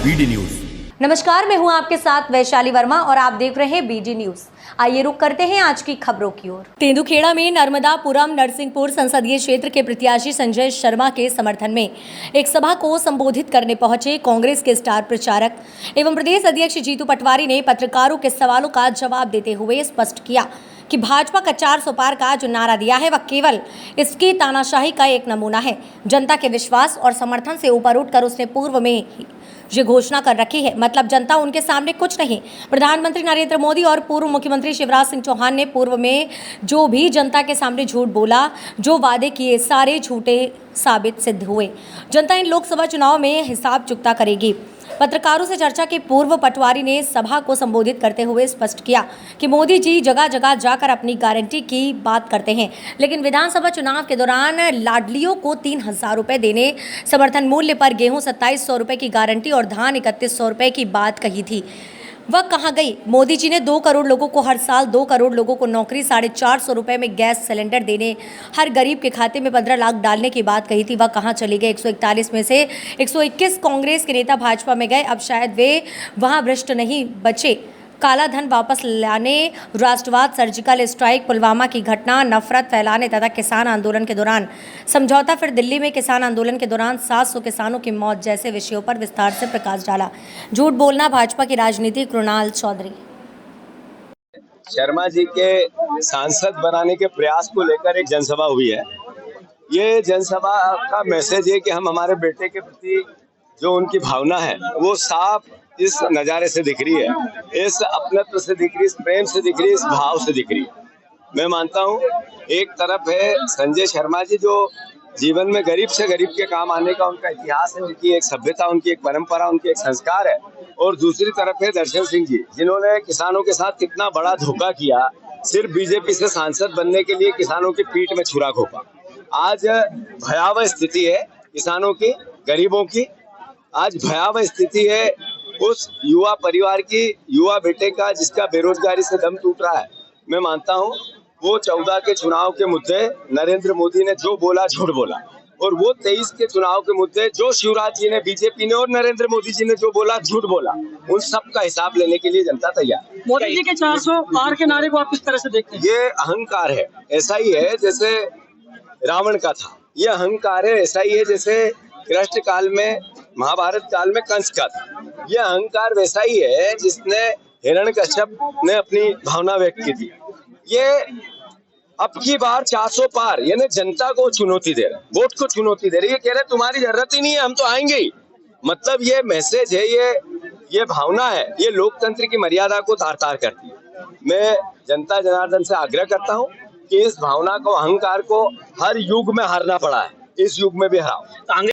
BD news. नमस्कार, मैं हूं आपके साथ वैशाली वर्मा और आप देख रहे हैं बीडी न्यूज। आइए रुक करते हैं आज की खबरों की ओर। तेंदुखेड़ा में नर्मदापुरम नरसिंहपुर संसदीय क्षेत्र के प्रत्याशी संजय शर्मा के समर्थन में एक सभा को संबोधित करने पहुंचे कांग्रेस के स्टार प्रचारक एवं प्रदेश अध्यक्ष जीतू पटवारी ने पत्रकारों के सवालों का जवाब देते हुए स्पष्ट किया कि भाजपा का 400 पार का जो नारा दिया है वह केवल इसकी तानाशाही का एक नमूना है। जनता के विश्वास और समर्थन से ऊपर उठकर उसने पूर्व में ही ये घोषणा कर रखी है, मतलब जनता उनके सामने कुछ नहीं। प्रधानमंत्री नरेंद्र मोदी और पूर्व मुख्यमंत्री शिवराज सिंह चौहान ने पूर्व में जो भी जनता के सामने झूठ बोला, जो वादे किए, सारे झूठे साबित सिद्ध हुए। जनता इन लोकसभा चुनाव में हिसाब चुकता करेगी। पत्रकारों से चर्चा के पूर्व पटवारी ने सभा को संबोधित करते हुए स्पष्ट किया कि मोदी जी जगह जगह जाकर अपनी गारंटी की बात करते हैं, लेकिन विधानसभा चुनाव के दौरान लाडलियों को 3,000 रुपए देने, समर्थन मूल्य पर गेहूं 2,700 रुपए की गारंटी और धान 3,100 रुपए की बात कही थी। वह कहाँ गई? मोदी जी ने 2 करोड़ लोगों को हर साल 2 करोड़ लोगों को नौकरी, 450 रुपए में गैस सिलेंडर देने, हर गरीब के खाते में 15 लाख डालने की बात कही थी। वह कहाँ चली गई? 141 में से 121 कांग्रेस के नेता भाजपा में गए। अब शायद वे वहाँ भ्रष्ट नहीं बचे। काला धन वापस लाने, राष्ट्रवाद, सर्जिकल स्ट्राइक, पुलवामा की घटना, नफरत फैलाने तथा किसान आंदोलन के दौरान समझौता, फिर दिल्ली में किसान आंदोलन के दौरान 700 किसानों की मौत जैसे विषयों पर विस्तार से प्रकाश डाला। झूठ बोलना भाजपा की राजनीति। कृणाल चौधरी। शर्मा जी के सांसद बनाने के प्रयास को लेकर एक जनसभा हुई है। ये जनसभा का मैसेज है कि हम हमारे बेटे के प्रति जो उनकी भावना है वो साफ इस नज़ारे से दिख रही है, इस अपनत्व से दिख रही है, इस प्रेम से दिख रही है, इस भाव से दिख रही है। मैं मानता हूँ एक तरफ है संजय शर्मा जी जो जीवन में गरीब से गरीब के काम आने का उनका इतिहास है, उनकी एक सभ्यता, उनकी एक परंपरा, उनकी एक संस्कार है, और दूसरी तरफ है दर्शन सिंह जी जिन्होंने किसानों के साथ कितना बड़ा धोखा किया, सिर्फ बीजेपी से सांसद बनने के लिए किसानों की पीठ में छुरा घोंपा। आज भयावह स्थिति है किसानों की, गरीबों की। आज भयावह स्थिति है उस युवा परिवार की, युवा बेटे का जिसका बेरोजगारी से दम टूट रहा है। मैं मानता हूं वो 14 के चुनाव के मुद्दे नरेंद्र मोदी ने जो बोला झूठ बोला, और वो 23 के चुनाव के मुद्दे जो शिवराज जी ने, बीजेपी ने और नरेंद्र मोदी जी ने जो बोला झूठ बोला, उन सब का हिसाब लेने के लिए जनता तैयार। मोदी जी के 400 पार के नारे को आप किस तरह से देखते हैं? ये अहंकार है, ऐसा ही है जैसे रावण का था। ये अहंकार है, ऐसा ही है जैसे कृष्ण काल में, महाभारत काल में कंस का था। यह अहंकार वैसा ही है जिसने हिरण्यकश्यप ने अपनी भावना व्यक्त की थी। ये अब की बार 400 पार यानी जनता को चुनौती दे रहे, वोट को चुनौती दे रहे। ये कह रहे तुम्हारी जरूरत ही नहीं है, हम तो आएंगे ही। मतलब ये मैसेज है, ये भावना है, ये लोकतंत्र की मर्यादा को तार तार करती है। मैं जनता जनार्दन से आग्रह करता हूँ कि इस भावना को, अहंकार को हर युग में हारना पड़ा है, इस युग में भी हराओ।